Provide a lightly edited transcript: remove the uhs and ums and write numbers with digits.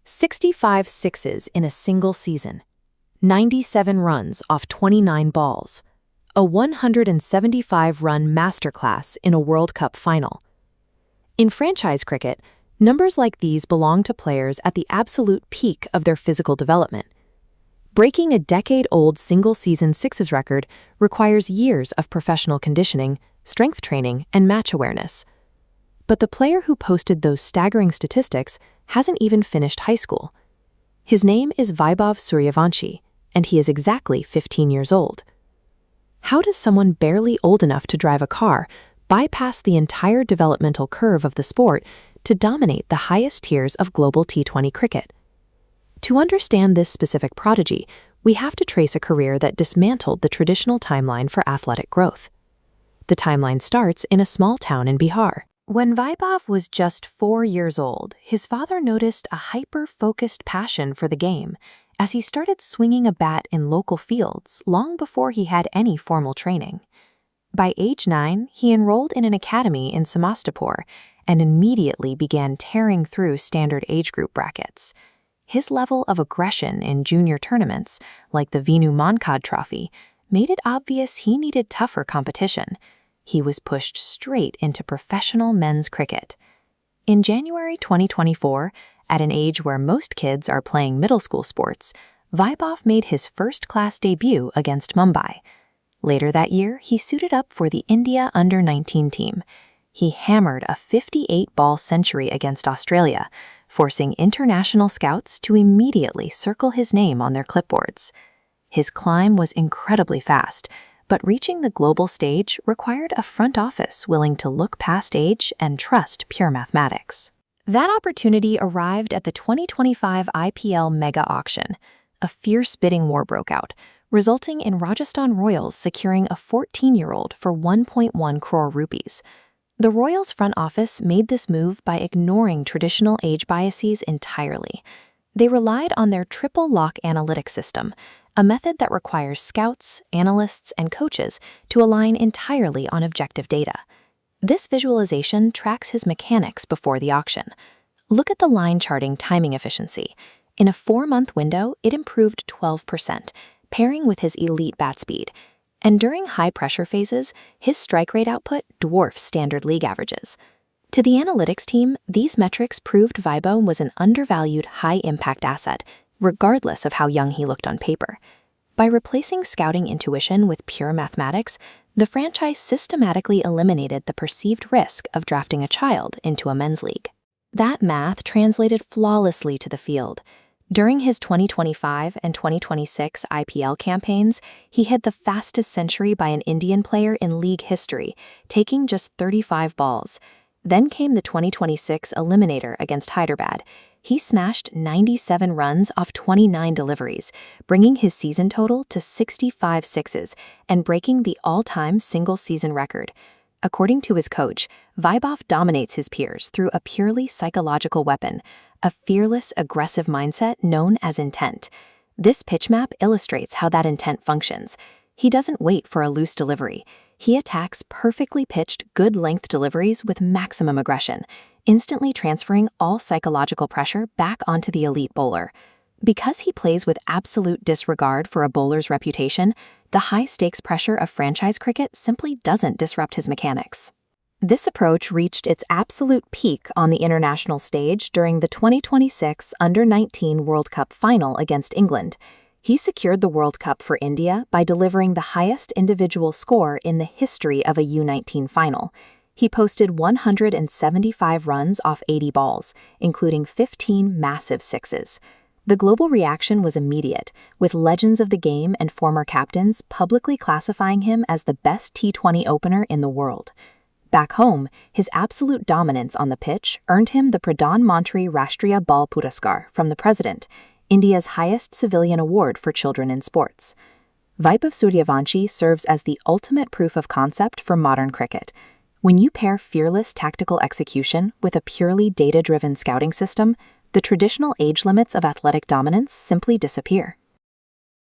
65 sixes in a single season, 97 runs off 29 balls, a 175-run masterclass in a World Cup final. In franchise cricket, numbers like these belong to players at the absolute peak of their physical development. Breaking a decade-old single-season sixes record requires years of professional conditioning, strength training, and match awareness. But the player who posted those staggering statistics hasn't even finished high school. His name is Vaibhav Suryavanshi, and he is exactly 15 years old. How does someone barely old enough to drive a car bypass the entire developmental curve of the sport to dominate the highest tiers of global T20 cricket? To understand this specific prodigy, we have to trace a career that dismantled the traditional timeline for athletic growth. The timeline starts in a small town in Bihar. When Vaibhav was just 4 years old, his father noticed a hyper-focused passion for the game as he started swinging a bat in local fields long before he had any formal training. By age 9, he enrolled in an academy in Samastipur and immediately began tearing through standard age group brackets. His level of aggression in junior tournaments, like the Vinu Mankad Trophy, made it obvious he needed tougher competition. He was pushed straight into professional men's cricket. In January 2024, at an age where most kids are playing middle school sports, Vaibhav made his first-class debut against Mumbai. Later that year, he suited up for the India under-19 team. He hammered a 58-ball century against Australia, forcing international scouts to immediately circle his name on their clipboards. His climb was incredibly fast, but reaching the global stage required a front office willing to look past age and trust pure mathematics. That opportunity arrived at the 2025 IPL mega auction. A fierce bidding war broke out, resulting in Rajasthan Royals securing a 14-year-old for 1.1 crore rupees. The Royals' front office made this move by ignoring traditional age biases entirely. They relied on their triple lock analytic system, a method that requires scouts, analysts, and coaches to align entirely on objective data. This visualization tracks his mechanics before the auction. Look at the line charting timing efficiency. In a 4-month window, it improved 12%, pairing with his elite bat speed. And during high-pressure phases, his strike rate output dwarfs standard league averages. To the analytics team, these metrics proved Vaibhav was an undervalued, high-impact asset, regardless of how young he looked on paper. By replacing scouting intuition with pure mathematics, the franchise systematically eliminated the perceived risk of drafting a child into a men's league. That math translated flawlessly to the field. During his 2025 and 2026 IPL campaigns, he hit the fastest century by an Indian player in league history, taking just 35 balls. Then came the 2026 Eliminator against Hyderabad. He smashed 97 runs off 29 deliveries, bringing his season total to 65 sixes and breaking the all-time single-season record. According to his coach, Vaibhav dominates his peers through a purely psychological weapon, a fearless, aggressive mindset known as intent. This pitch map illustrates how that intent functions. He doesn't wait for a loose delivery. He attacks perfectly pitched, good-length deliveries with maximum aggression, instantly transferring all psychological pressure back onto the elite bowler. Because he plays with absolute disregard for a bowler's reputation, the high-stakes pressure of franchise cricket simply doesn't disrupt his mechanics. This approach reached its absolute peak on the international stage during the 2026 Under-19 World Cup final against England. He secured the World Cup for India by delivering the highest individual score in the history of a U19 final. He posted 175 runs off 80 balls, including 15 massive sixes. The global reaction was immediate, with legends of the game and former captains publicly classifying him as the best T20 opener in the world. Back home, his absolute dominance on the pitch earned him the Pradhan Mantri Rashtriya Bal Puraskar from the President, India's highest civilian award for children in sports. Vaibhav Suryavanshi serves as the ultimate proof of concept for modern cricket. When you pair fearless tactical execution with a purely data-driven scouting system, the traditional age limits of athletic dominance simply disappear.